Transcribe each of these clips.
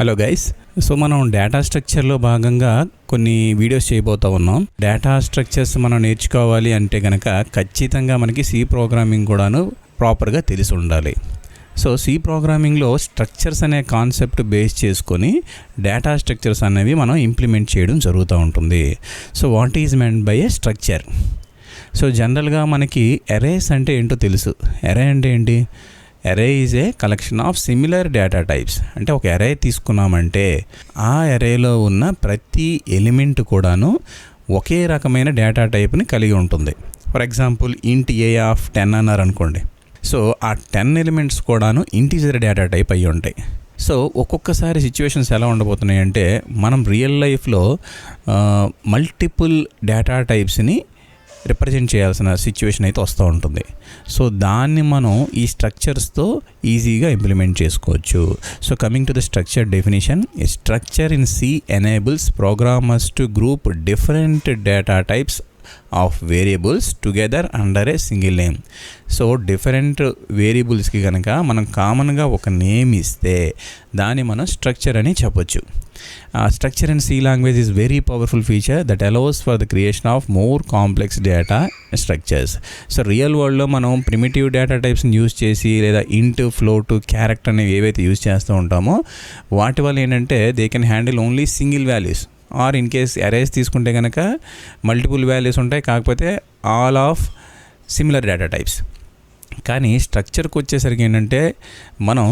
Hello guys, so మనం data స్ట్రక్చర్లో భాగంగా కొన్ని వీడియోస్ చేయబోతూ ఉన్నాం. డేటా స్ట్రక్చర్స్ మనం నేర్చుకోవాలి అంటే కనుక ఖచ్చితంగా మనకి సి ప్రోగ్రామింగ్ కూడాను ప్రాపర్గా తెలిసి ఉండాలి. సో సి ప్రోగ్రామింగ్లో స్ట్రక్చర్స్ అనే కాన్సెప్ట్ బేస్ చేసుకొని డేటా స్ట్రక్చర్స్ అనేవి మనం ఇంప్లిమెంట్ చేయడం జరుగుతూ ఉంటుంది. So what is meant by A structure? So జనరల్గా మనకి అరేస్ అంటే ఏంటో తెలుసు. అరే అంటే ఏంటి? అరే is a collection of similar data types. అంటే ఒక అరే తీసుకున్నామంటే ఆ అరేలో ఉన్న ప్రతి ఎలిమెంట్ కూడాను ఒకే రకమైన డేటా టైప్ని కలిగి ఉంటుంది. ఫర్ ఎగ్జాంపుల్ ఇంట్ ఏ ఆఫ్ 10 అన్నారు అనుకోండి. సో ఆ 10 ఎలిమెంట్స్ కూడాను ఇంటీజర్ డేటా టైప్ అయ్యి ఉంటాయి. సో ఒక్కొక్కసారి సిచ్యువేషన్స్ ఎలా ఉండబోతున్నాయి అంటే మనం రియల్ లైఫ్లో మల్టిపుల్ డేటా టైప్స్ని రిప్రజెంట్ చేయాల్సిన సిచ్యువేషన్ అయితే వస్తూ ఉంటుంది. సో దాన్ని మనం ఈ స్ట్రక్చర్స్తో ఈజీగా ఇంప్లిమెంట్ చేసుకోవచ్చు. So coming to the structure definition, a structure in C enables programmers to group different data types of variables together under a single name. So different వేరియబుల్స్కి కనుక మనం కామన్గా ఒక నేమ్ ఇస్తే దాన్ని మనం స్ట్రక్చర్ అని చెప్పొచ్చు. Structure in C language is very powerful feature that allows for the creation of more complex data structures. So real వరల్డ్లో మనం ప్రిమిటివ్ డేటా టైప్స్ని యూజ్ చేసి లేదా ఇంట్, ఫ్లోట్, క్యారెక్టర్ అనేవి ఏవైతే యూజ్ చేస్తూ ఉంటామో వాటి వల్ల ఏంటంటే they can handle only single values. Or in case arrays తీసుకుంటే కనుక మల్టిపుల్ వాల్యూస్ ఉంటాయి, కాకపోతే all of similar data types. కానీ స్ట్రక్చర్కి వచ్చేసరికి ఏంటంటే మనం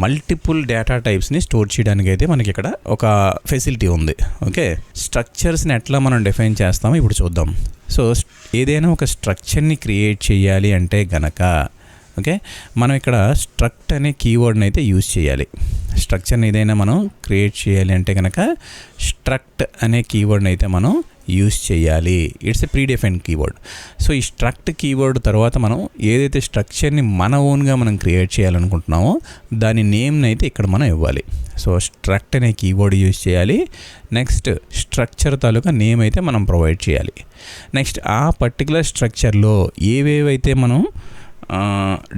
మల్టిపుల్ డేటా టైప్స్ని స్టోర్ చేయడానికి అయితే మనకి ఇక్కడ ఒక ఫెసిలిటీ ఉంది. ఓకే, స్ట్రక్చర్స్ని ఎట్లా మనం డిఫైన్ చేస్తామో ఇప్పుడు చూద్దాం. సో ఏదైనా ఒక స్ట్రక్చర్ని క్రియేట్ చేయాలి అంటే గనక ఓకే మనం ఇక్కడ స్ట్రక్ట్ అనే కీవర్డ్ని అయితే యూజ్ చేయాలి. స్ట్రక్చర్ని ఏదైనా మనం క్రియేట్ చేయాలి అంటే కనుక స్ట్రక్ట్ అనే కీవర్డ్ని అయితే మనం యూజ్ చేయాలి. It's a predefined keyword. So ఈ స్ట్రక్ట్ కీవర్డ్ తర్వాత మనం ఏదైతే స్ట్రక్చర్ని మన ఓన్గా మనం క్రియేట్ చేయాలనుకుంటున్నామో దాని నేమ్ని అయితే ఇక్కడ మనం ఇవ్వాలి. సో స్ట్రక్ట్ అనే కీవర్డ్ యూజ్ చేయాలి. నెక్స్ట్ స్ట్రక్చర్ తాలూకా నేమ్ అయితే మనం ప్రొవైడ్ చేయాలి. నెక్స్ట్ ఆ పర్టికులర్ స్ట్రక్చర్లో ఏవేవైతే మనం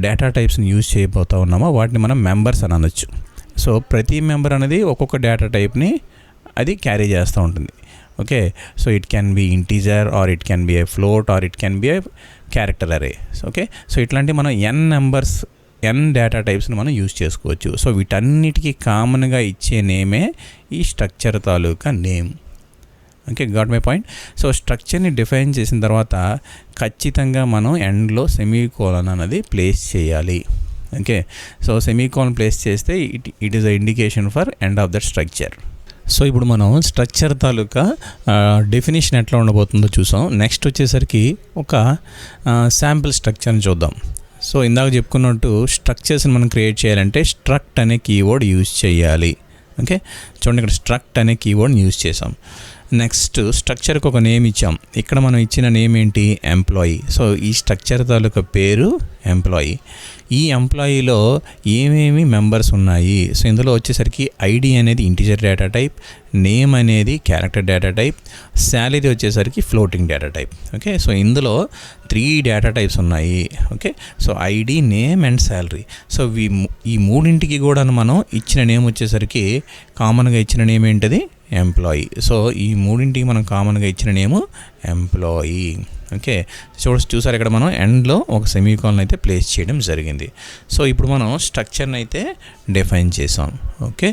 డేటా టైప్స్ని యూజ్ చేయబోతూ ఉన్నామో వాటిని మనం మెంబర్స్ అని అనొచ్చు. సో ప్రతి మెంబర్ అనేది ఒక్కొక్క డేటా టైప్ని అది క్యారీ చేస్తూ ఉంటుంది. Okay, so it can be integer or it can be a float or it can be a character array. Okay, so ఇట్లాంటి మనం ఎన్ డేటా టైప్స్ని మనం యూజ్ చేసుకోవచ్చు. సో వీటన్నిటికీ కామన్గా ఇచ్చే నేమే ఈ స్ట్రక్చర్ తాలూకా name. Okay, got my point. So స్ట్రక్చర్ని డిఫైన్ చేసిన తర్వాత ఖచ్చితంగా మనం ఎండ్లో సెమీకోలన్ అనేది ప్లేస్ చేయాలి. ఓకే, సో సెమీకోలన్ ప్లేస్ చేస్తే it is a indication for end of that structure. సో ఇప్పుడు మనం స్ట్రక్చర్ తాలూకా డెఫినేషన్ ఎట్లా ఉండబోతుందో చూసాం. నెక్స్ట్ వచ్చేసరికి ఒక శాంపిల్ స్ట్రక్చర్ని చూద్దాం. సో ఇందాక చెప్పుకున్నట్టు స్ట్రక్చర్స్ని మనం క్రియేట్ చేయాలంటే స్ట్రక్ట్ అనే కీవర్డ్ యూజ్ చేయాలి. ఓకే, చూడండి ఇక్కడ స్ట్రక్ట్ అనే కీవర్డ్ని యూజ్ చేసాం. నెక్స్ట్ స్ట్రక్చర్కి ఒక నేమ్ ఇచ్చాం. ఇక్కడ మనం ఇచ్చిన నేమ్ ఏంటి? ఎంప్లాయీ. సో ఈ స్ట్రక్చర్ తాలూకా పేరు ఎంప్లాయీ. ఈ ఎంప్లాయీలో ఏమేమి మెంబర్స్ ఉన్నాయి? సో ఇందులో వచ్చేసరికి ఐడి అనేది ఇంటీజర్ డేటా టైప్, నేమ్ అనేది క్యారెక్టర్ డేటా టైప్, శాలరీ వచ్చేసరికి floating data type. Okay, so ఇందులో 3 డేటా టైప్స్ ఉన్నాయి. Okay, so ID, name and salary. So ఈ మూడింటికి కూడా మనం ఇచ్చిన నేమ్ వచ్చేసరికి కామన్గా ఇచ్చిన నేమ్ ఏంటిది? ఎంప్లాయీ. సో ఈ మూడింటికి మనం కామన్గా ఇచ్చిన నేము ఎంప్లాయీ. ఓకే, చూసారు ఇక్కడ మనం ఎండ్లో ఒక సెమీకోలన్ అయితే ప్లేస్ చేయడం జరిగింది. సో ఇప్పుడు మనం స్ట్రక్చర్ని అయితే డిఫైన్ చేసాం. ఓకే,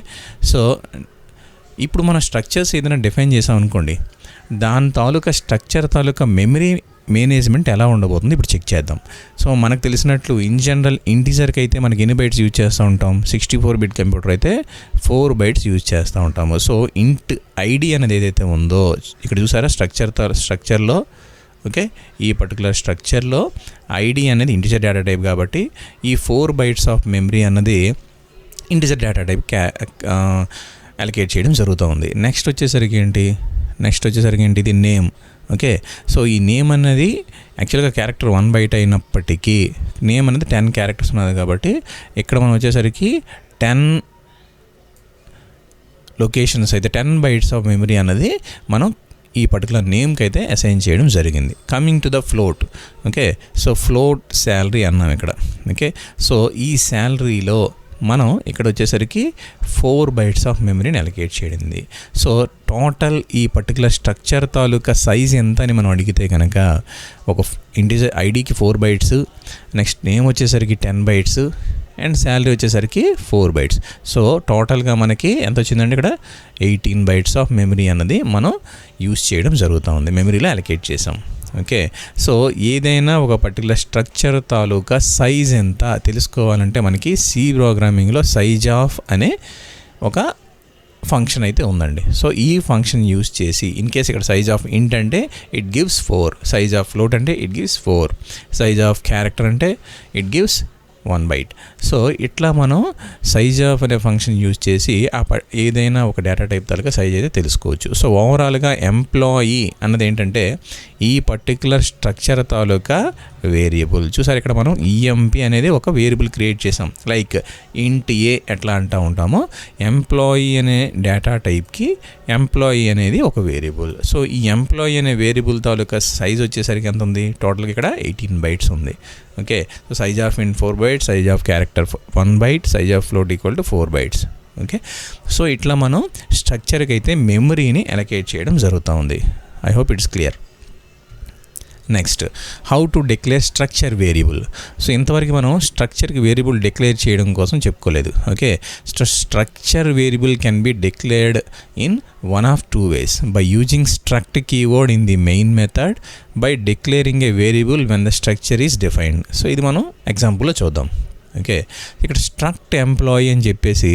సో ఇప్పుడు మన స్ట్రక్చర్స్ ఏదైనా డిఫైన్ చేసాం అనుకోండి, దాని తాలూకా స్ట్రక్చర్ తాలూకా మెమరీ మేనేజ్మెంట్ ఎలా ఉండబోతుంది ఇప్పుడు చెక్ చేద్దాం. సో మనకు తెలిసినట్లు ఇన్ జనరల్ ఇంటీజర్కి అయితే మనకి ఎన్ని బైట్స్ యూజ్ చేస్తూ ఉంటాం? 64 బిట్ కంప్యూటర్ అయితే 4 బైట్స్ యూజ్ చేస్తూ ఉంటాము. సో ఇంట్ ఐడి అనేది ఏదైతే ఉందో ఇక్కడ చూసారా స్ట్రక్చర్లో ఓకే ఈ పర్టికులర్ స్ట్రక్చర్లో ఐడి అనేది ఇంటీజర్ డేటా టైప్ కాబట్టి ఈ 4 బైట్స్ ఆఫ్ మెమరీ అన్నది ఇంటీజర్ డేటా టైప్ అలొకేట్ చేయడం జరుగుతూ ఉంది. నెక్స్ట్ వచ్చేసరికి ఏంటి? ఇది నేమ్. ఓకే, సో ఈ నేమ్ అనేది యాక్చువల్గా క్యారెక్టర్ 1 బైట్ అయినప్పటికీ నేమ్ అనేది 10 క్యారెక్టర్స్ ఉన్నది కాబట్టి ఇక్కడ మనం వచ్చేసరికి 10 లొకేషన్స్ అయితే 10 బైట్స్ ఆఫ్ మెమరీ అనేది మనం ఈ పర్టికులర్ నేమ్కి అయితే అసైన్ చేయడం జరిగింది. Coming to the float. Okay, so float salary అన్నాం ఇక్కడ. ఓకే, సో ఈ శాలరీలో మనం ఇక్కడ వచ్చేసరికి 4 bytes ఆఫ్ మెమరీని అలొకేట్ చేయడింది. సో టోటల్ ఈ పర్టికులర్ స్ట్రక్చర్ తాలూకా సైజ్ ఎంత అని మనం అడిగితే కనుక ఒక ఇంటిజర్ ఐడికి 4 bytes, నెక్స్ట్ నేమ్ వచ్చేసరికి 10 bytes అండ్ శాలరీ వచ్చేసరికి 4 bytes. సో టోటల్గా మనకి ఎంత వచ్చిందంటే ఇక్కడ 18 bytes ఆఫ్ మెమరీ అన్నది మనం యూస్ చేయడం జరుగుతూ ఉంది, మెమరీలో అలొకేట్ చేసాం. ఓకే, సో ఏదైనా ఒక పర్టికులర్ స్ట్రక్చర్ తాలూకా సైజ్ ఎంత తెలుసుకోవాలంటే మనకి సి ప్రోగ్రామింగ్లో సైజ్ ఆఫ్ అనే ఒక ఫంక్షన్ అయితే ఉందండి. సో ఈ ఫంక్షన్ యూస్ చేసి ఇన్ కేస్ ఇక్కడ సైజ్ ఆఫ్ ఇంట్ అంటే it gives 4, size of float అంటే it gives 4, size of character అంటే ఇట్ గివ్స్ 1 byte. సో ఇట్లా మనం సైజ్ ఆఫ్ అనే ఫంక్షన్ యూజ్ చేసి ఏదైనా ఒక డేటా టైప్ తాలూకా సైజ్ అయితే తెలుసుకోవచ్చు. సో ఓవరాల్గా ఎంప్లాయీ అన్నది ఏంటంటే ఈ పర్టికులర్ స్ట్రక్చర్ తాలూకా వేరియబుల్. చూసారు ఇక్కడ మనం ఈఎంపీ అనేది ఒక వేరియబుల్ క్రియేట్ చేసాం. లైక్ ఇంట్ ఏ ఎట్లా అంటూ ఉంటామో ఎంప్లాయీ అనే డేటా టైప్కి ఎంప్లాయీ అనేది ఒక వేరియబుల్. సో ఈ ఎంప్లాయీ అనే వేరియబుల్ తాలూకా సైజ్ వచ్చేసరికి ఎంత ఉంది, టోటల్గా ఇక్కడ 18 bytes ఉంది. Okay, so size of int 4 bytes, size of character 1 byte, size of float equal to 4 bytes. Okay, so ఇట్లా మనం స్ట్రక్చర్కి అయితే మెమరీని అలొకేట్ చేయడం జరుగుతూ ఉంది. I hope it's clear. Next, how to declare structure variable. So ఇంతవరకు మనం స్ట్రక్చర్కి వేరియబుల్ డిక్లేర్ చేయడం కోసం చెప్పుకోలేదు. Okay, structure variable can be declared in one of two ways: by using struct keyword in the main method, by declaring a variable when the structure is defined. So ఇది మనం ఎగ్జాంపుల్లో చూద్దాం. Okay, ఇక్కడ struct employee అని చెప్పేసి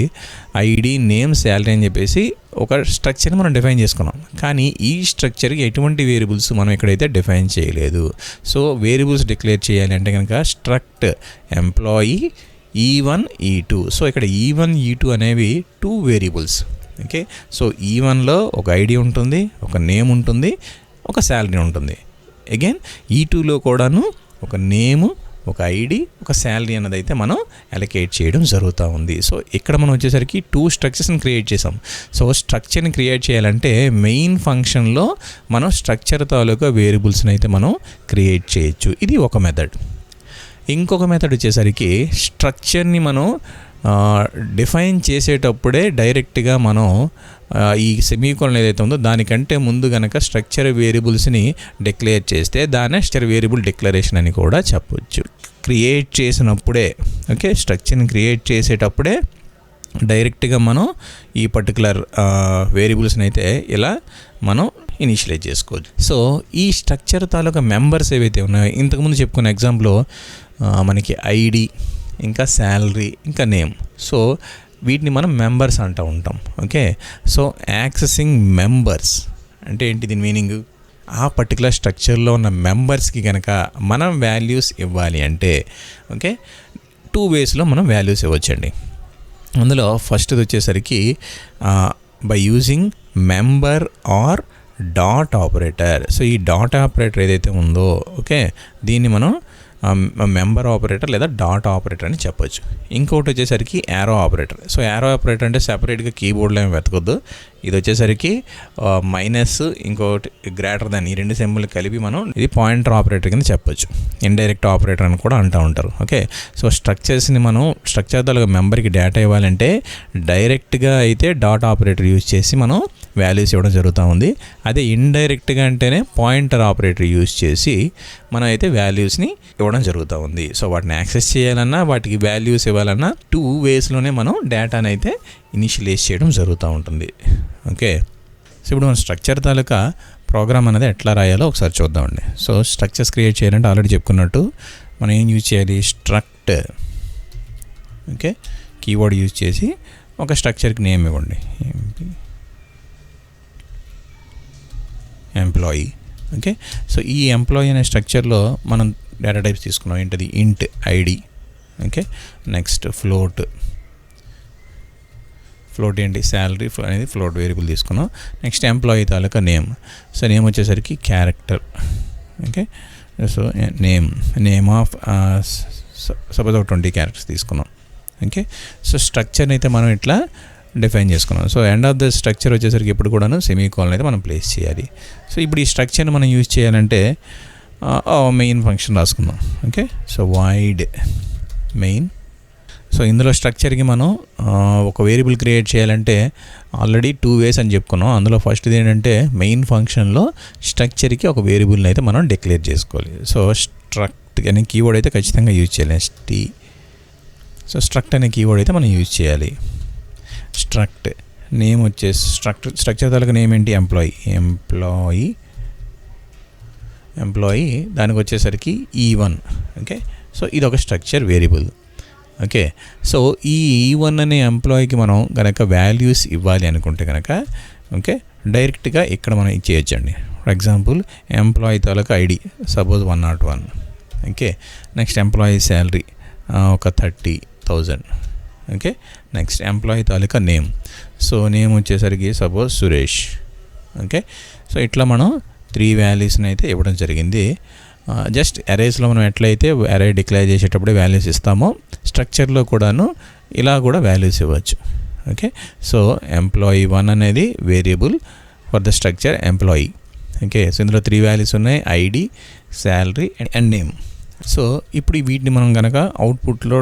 ID, name, salary అని చెప్పేసి ఒక స్ట్రక్చర్ని మనం డిఫైన్ చేసుకున్నాం. కానీ ఈ స్ట్రక్చర్కి ఎటువంటి వేరియబుల్స్ మనం ఇక్కడైతే డిఫైన్ చేయలేదు. సో వేరియబుల్స్ డిక్లేర్ చేయాలి అంటే కనుక struct employee E1, E2. So ఇక్కడ E1, E2 అనేవి 2 వేరియబుల్స్. ఓకే, సో E1లో ఒక ఐడి ఉంటుంది, ఒక నేమ్ ఉంటుంది, ఒక శాలరీ ఉంటుంది. అగైన్ E2లో కూడాను ఒక నేము, ఒక ఐడి, ఒక శాలరీ అన్నది అయితే మనం అలొకేట్ చేయడం జరుగుతూ ఉంది. సో ఇక్కడ మనం వచ్చేసరికి 2 స్ట్రక్చర్స్ని క్రియేట్ చేసాం. సో స్ట్రక్చర్ని క్రియేట్ చేయాలంటే మెయిన్ ఫంక్షన్లో మనం స్ట్రక్చర్ తాలూకా వేరియబుల్స్ని అయితే మనం క్రియేట్ చేయొచ్చు. ఇది ఒక మెథడ్. ఇంకొక మెథడ్ వచ్చేసరికి స్ట్రక్చర్ని మనం డిఫైన్ చేసేటప్పుడే డైరెక్ట్గా మనం ఈ సెమీకోలన్ ఏదైతే ఉందో దానికంటే ముందు కనుక స్ట్రక్చర్ వేరియబుల్స్ని డిక్లేర్ చేస్తే దాన్ని స్ట్రక్చర్ వేరియబుల్ డిక్లరేషన్ అని కూడా చెప్పొచ్చు. క్రియేట్ చేసినప్పుడే, ఓకే, స్ట్రక్చర్ని క్రియేట్ చేసేటప్పుడే డైరెక్ట్గా మనం ఈ పర్టికులర్ వేరియబుల్స్ని అయితే ఇలా మనం ఇనిషియలైజ్ చేసుకోవచ్చు. సో ఈ స్ట్రక్చర్ తాలూకా మెంబర్స్ ఏవైతే ఉన్నాయో ఇంతకుముందు చెప్పుకున్న ఎగ్జాంపుల్లో మనకి ఐడి, ఇంకా శాలరీ, ఇంకా నేమ్. సో వీటిని మనం మెంబర్స్ అంటూ ఉంటాం. ఓకే, సో యాక్సెసింగ్ మెంబర్స్ అంటే ఏంటి, దీని మీనింగ్ ఆ పర్టికులర్ స్ట్రక్చర్లో ఉన్న మెంబర్స్కి కనుక మనం వాల్యూస్ ఇవ్వాలి అంటే ఓకే 2 వేస్లో మనం వాల్యూస్ ఇవ్వచ్చండి. అందులో ఫస్ట్ది వచ్చేసరికి by using member are dot operator. So ఈ డాట్ ఆపరేటర్ ఏదైతే ఉందో ఓకే దీన్ని మనం మెంబర్ ఆపరేటర్ లేదా డాట్ ఆపరేటర్ అని చెప్పొచ్చు. ఇంకొకటి వచ్చేసరికి arrow operator. So arrow operator అంటే సెపరేట్గా కీబోర్డ్లో ఏమి వెతకొద్దు. ఇది వచ్చేసరికి మైనస్ ఇంకోటి గ్రేటర్ దాన్, ఈ 2 సింబల్ కలిపి మనం ఇది పాయింటర్ ఆపరేటర్ కింద చెప్పొచ్చు. ఇండైరెక్ట్ ఆపరేటర్ అని కూడా అంటూ ఉంటారు. ఓకే, సో స్ట్రక్చర్స్ని మనం స్ట్రక్చర్ తాలూకా మెంబర్కి డేటా ఇవ్వాలంటే డైరెక్ట్గా అయితే డాట్ ఆపరేటర్ యూజ్ చేసి మనం వాల్యూస్ ఇవ్వడం జరుగుతూ ఉంది. అదే ఇండైరెక్ట్గా అంటేనే పాయింటర్ ఆపరేటర్ యూజ్ చేసి మనం అయితే వాల్యూస్ని ఇవ్వడం జరుగుతూ ఉంది. సో వాటిని యాక్సెస్ చేయాలన్నా వాటికి వాల్యూస్ ఇవ్వాలన్నా 2 వేస్లోనే మనం డేటాను అయితే ఇనిషియలైజ్ చేయడం జరుగుతూ ఉంటుంది. ఓకే, సో ఇప్పుడు మనం స్ట్రక్చర్ తాలూకా ప్రోగ్రామ్ అనేది ఎట్లా రాయాలో ఒకసారి చూద్దామండి. సో స్ట్రక్చర్స్ క్రియేట్ చేయాలంటే ఆల్రెడీ చెప్పుకున్నట్టు మనం ఏం యూజ్ చేయాలి, స్ట్రక్ట్ ఓకే కీవర్డ్ యూజ్ చేసి ఒక స్ట్రక్చర్కి నేమ్ ఇవ్వండి, ఎంప్లాయీ. ఓకే, సో ఈ ఎంప్లాయీ అనే స్ట్రక్చర్లో మనం డేటా టైప్స్ తీసుకున్నాం. ఏంటది, ఇంట్ ఐడి. ఓకే, నెక్స్ట్ ఫ్లోట్ ఏంటి, శాలరీ అనేది ఫ్లోట్ వేరియబుల్ తీసుకున్నాం. నెక్స్ట్ ఎంప్లాయీ తాలూకా నేమ్. సో నేమ్ వచ్చేసరికి character. Okay, so name of suppose ఒక 20 క్యారెక్టర్స్ తీసుకున్నాం. ఓకే, సో స్ట్రక్చర్ని అయితే మనం ఇట్లా డిఫైన్ చేసుకున్నాం. So end of the structure వచ్చేసరికి ఎప్పుడు కూడాను సెమీకోలన్ అయితే మనం ప్లేస్ చేయాలి. సో ఇప్పుడు ఈ స్ట్రక్చర్ని మనం యూజ్ చేయాలంటే మెయిన్ ఫంక్షన్ రాసుకుందాం. Okay, so void main so ఇందులో స్ట్రక్చర్కి మనం ఒక వేరియబుల్ క్రియేట్ చేయాలంటే ఆల్రెడీ 2 ways అని చెప్పుకున్నాం. అందులో ఫస్ట్ది ఏంటంటే మెయిన్ ఫంక్షన్లో స్ట్రక్చర్కి ఒక వేరియబుల్ని అయితే మనం డిక్లేర్ చేసుకోవాలి. సో స్ట్రక్ట్ అనే కీవర్డ్ అయితే ఖచ్చితంగా యూజ్ చేయాలి. సో స్ట్రక్ట్ అనే కీవర్డ్ అయితే మనం యూజ్ చేయాలి. స్ట్రక్ట్ నేమ్ వచ్చేసి స్ట్రక్చర్ తాలూకా నేమ్ ఏంటి? ఎంప్లాయీ దానికి వచ్చేసరికి E1. ఓకే, సో ఇది ఒక స్ట్రక్చర్ వేరియబుల్. ఓకే, సో ఈ E1 అనే ఎంప్లాయీకి మనం కనుక వాల్యూస్ ఇవ్వాలి అనుకుంటే కనుక ఓకే డైరెక్ట్గా ఇక్కడ మనం ఇచ్చేయచ్చండి. ఫర్ ఎగ్జాంపుల్ ఎంప్లాయీ తాలూకా ID suppose 101. Okay, next employee salary ఒక 30,000. ఓకే, నెక్స్ట్ ఎంప్లాయీ తాలూకా నేమ్, సో నేమ్ వచ్చేసరికి సపోజ్ సురేష్. ఓకే, సో ఇట్లా మనం 3 వాల్యూస్ని అయితే ఇవ్వడం జరిగింది. జస్ట్ అరేస్లో మనం ఎట్లయితే అరే డిక్లేర్ చేసేటప్పుడు వాల్యూస్ ఇస్తామో స్ట్రక్చర్లో కూడాను ఇలా కూడా వాల్యూస్ ఇవ్వచ్చు. ఓకే, సో ఎంప్లాయీ 1 అనేది variable for the structure employee. Okay, so ఇందులో 3 వాల్యూస్ ఉన్నాయి, ID, salary and name. So ఇప్పుడు వీటిని మనం కనుక అవుట్పుట్లో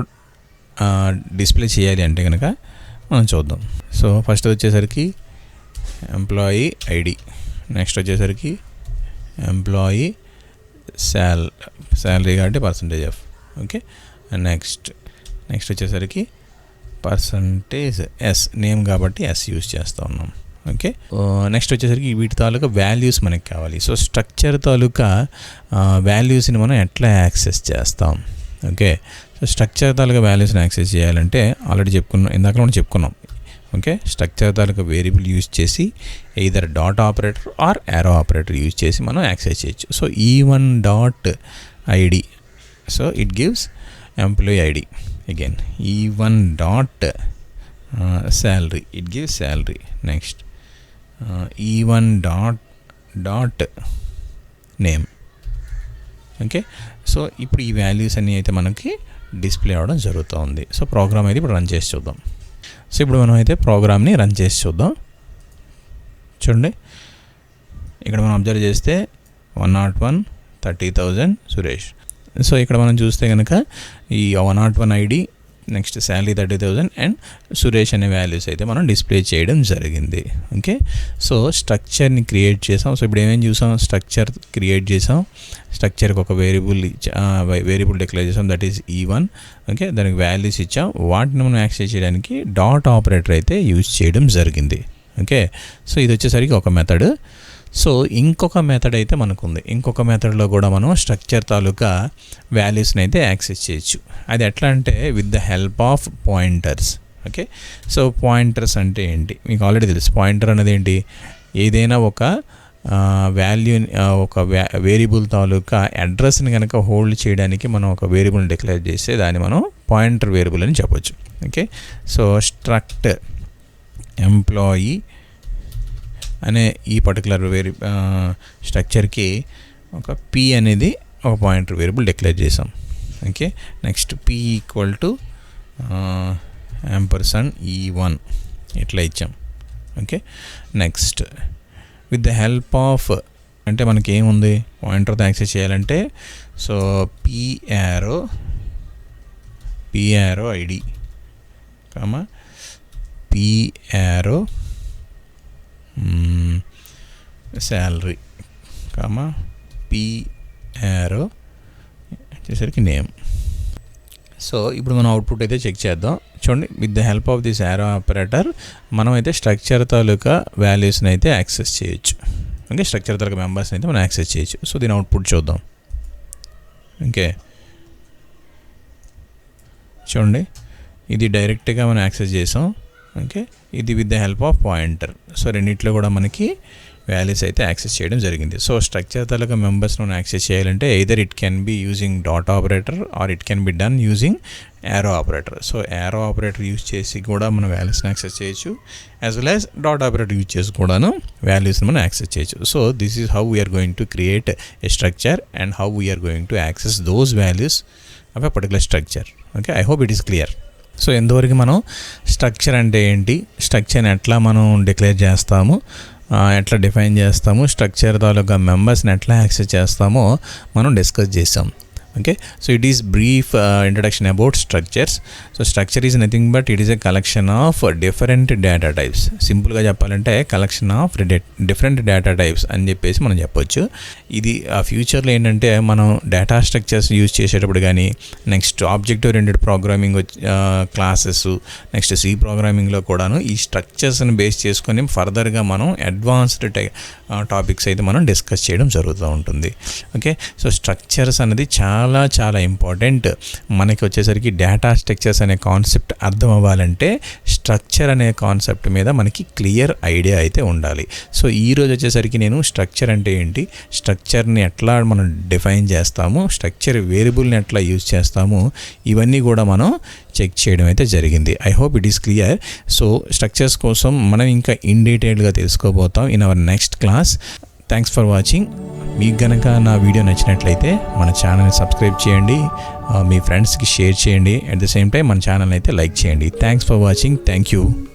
డిస్ప్లే చేయాలి అంటే కనుక మనం చూద్దాం. సో ఫస్ట్ వచ్చేసరికి ఎంప్లాయీ ఐడి, నెక్స్ట్ వచ్చేసరికి ఎంప్లాయీ శాలరీ కాబట్టి పర్సంటేజ్ ఆఫ్. ఓకే, నెక్స్ట్ వచ్చేసరికి పర్సంటేజ్ ఎస్, నేమ్ కాబట్టి ఎస్ యూజ్ చేస్తూ ఉన్నాం. ఓకే, నెక్స్ట్ వచ్చేసరికి వీటి తాలూకా వాల్యూస్ మనకి కావాలి. సో స్ట్రక్చర్ తాలూకా వాల్యూస్ని మనం ఎట్లా యాక్సెస్ చేస్తాం? ఓకే, సో స్ట్రక్చర్ తాలూకా వాల్యూస్ని యాక్సెస్ చేయాలంటే ఆల్రెడీ ఇందాక మనం చెప్పుకున్నాం. ఓకే, స్ట్రక్చర్ తాలూకా వేరియబుల్ యూజ్ చేసి either dot operator or arrow operator use చేసి మనం యాక్సెస్ చేయొచ్చు. So E1 dot ID, so it gives employee ID. Again E1 dot salary, it gives salary. Next E1 dot name. Okay, so ఇప్పుడు ఈ values అన్నీ అయితే మనకి display అవ్వడం జరుగుతూ ఉంది. సో ప్రోగ్రామ్ అయితే ఇప్పుడు రన్ చేసి చూద్దాం. సో ఇప్పుడు మనం అయితే ప్రోగ్రామ్ని రన్ చేసి చూద్దాం. చూడండి, ఇక్కడ మనం అబ్జర్వ్ చేస్తే 101, 30,000 సురేష్. సో ఇక్కడ మనం చూస్తే కనుక ఈ 101 ID, next salary 30,000 and Suresh అనే వాల్యూస్ అయితే మనం డిస్ప్లే చేయడం జరిగింది. ఓకే, సో స్ట్రక్చర్ని క్రియేట్ చేసాం. సో ఇప్పుడు ఏమేమి చూసాం? స్ట్రక్చర్ క్రియేట్ చేసాం, స్ట్రక్చర్కి ఒక వేరియబుల్ డిక్లేర్ చేసాం, దట్ ఈస్ E1. ఓకే, దానికి వాల్యూస్ ఇచ్చాం, వాటిని మనం యాక్సెస్ చేయడానికి డాట్ ఆపరేటర్ అయితే యూజ్ చేయడం జరిగింది. ఓకే, సో ఇది వచ్చేసరికి ఒక మెథడ్. సో ఇంకొక మెథడ్ అయితే మనకు ఉంది. ఇంకొక మెథడ్లో కూడా మనం స్ట్రక్చర్ తాలూకా వాల్యూస్ని అయితే యాక్సెస్ చేయొచ్చు. అది ఎట్లా అంటే with the help of pointers. Okay, so pointers అంటే ఏంటి మీకు ఆల్రెడీ తెలుసు. పాయింటర్ అనేది ఏంటి? ఏదైనా ఒక ఒక వేరియబుల్ తాలూకా అడ్రస్ని కనుక హోల్డ్ చేయడానికి మనం ఒక వేరియబుల్ని డిక్లేర్ చేస్తే దాన్ని మనం పాయింటర్ వేరియబుల్ అని చెప్పొచ్చు. ఓకే, సో స్ట్రక్ట్ ఎంప్లాయీ అనే ఈ పర్టికులర్ స్ట్రక్చర్కి ఒక P అనేది ఒక పాయింటర్ వేరియబుల్ డిక్లేర్ చేసాం. Okay, next P equal to %E1 ఇట్లా ఇచ్చాం. Okay, next with the help of అంటే మనకి ఏముంది పాయింటర్తో యాక్సెస్ చేయాలంటే so P arrow ID comma P arrow salary comma P arrow వచ్చేసరికి నేమ్. సో ఇప్పుడు మనం అవుట్పుట్ అయితే చెక్ చేద్దాం. చూడండి, with the help of this arrow operator మనం అయితే స్ట్రక్చర్ తాలూకా వాల్యూస్ని అయితే యాక్సెస్ చేయొచ్చు. ఓకే, స్ట్రక్చర్ తాలూకా మెంబర్స్ని అయితే మనం యాక్సెస్ చేయొచ్చు. సో దీని అవుట్పుట్ చూద్దాం. ఓకే, చూడండి, ఇది డైరెక్ట్గా మనం యాక్సెస్ చేసాం. ఓకే, ఇది with the help of pointer. So రెండిట్లో కూడా మనకి వాల్యూస్ అయితే యాక్సెస్ చేయడం జరిగింది. సో స్ట్రక్చర్ తాలూకా మెంబర్స్ను యాక్సెస్ చేయాలంటే either it can be using dot operator or it can be done using arrow operator. So arrow operator use చేసి కూడా మనం వాల్యూస్ని యాక్సెస్ చేయొచ్చు, as well as dot operator use చేసి కూడాను వాల్యూస్ని మనం యాక్సెస్ చేయొచ్చు. So this is how we're going to create a structure and how we're going to access those values of a particular structure. Okay, I hope it is clear. So ఎంతవరకు మనం structure అంటే ఏంటి, స్ట్రక్చర్ని ఎట్లా మనం declare చేస్తాము, ఎట్లా define చేస్తాము, structure తాలూకా మెంబర్స్ని ఎట్లా యాక్సెస్ చేస్తామో మనం డిస్కస్ చేసాం. Okay, so it is brief introduction about structures. So structure is nothing but it is a collection of different data types. సింపుల్గా చెప్పాలంటే collection of different data types అని చెప్పేసి మనం చెప్పొచ్చు. ఇది ఫ్యూచర్లో ఏంటంటే మనం డేటా స్ట్రక్చర్స్ యూజ్ చేసేటప్పుడు కానీ, next object oriented programming classes, next C ప్రోగ్రామింగ్లో కూడాను ఈ స్ట్రక్చర్స్ని బేస్ చేసుకొని ఫర్దర్గా మనం అడ్వాన్స్డ్ టాపిక్స్ అయితే మనం డిస్కస్ చేయడం జరుగుతూ ఉంటుంది. ఓకే, సో స్ట్రక్చర్స్ అనేది చాలా చాలా ఇంపార్టెంట్. మనకి వచ్చేసరికి డేటా స్ట్రక్చర్స్ అనే కాన్సెప్ట్ అర్థం అవ్వాలంటే స్ట్రక్చర్ అనే కాన్సెప్ట్ మీద మనకి క్లియర్ ఐడియా అయితే ఉండాలి. సో ఈరోజు వచ్చేసరికి నేను స్ట్రక్చర్ అంటే ఏంటి, స్ట్రక్చర్ని ఎట్లా మనం డిఫైన్ చేస్తాము, స్ట్రక్చర్ వేరియబుల్ని ఎట్లా యూజ్ చేస్తాము, ఇవన్నీ కూడా మనం చెక్ చేయడం అయితే జరిగింది. I hope it is clear. So structures కోసం మనం ఇంకా ఇన్ డీటెయిల్గా తెలుసుకోబోతాం in our next class. Thanks for watching. మీకు గనక నా వీడియో నచ్చినట్లయితే మన ఛానల్ని సబ్స్క్రైబ్ చేయండి, మీ ఫ్రెండ్స్కి షేర్ చేయండి, అట్ ద సేమ్ టైం మన ఛానల్ అయితే లైక్ చేయండి. Thanks for watching. Thank you.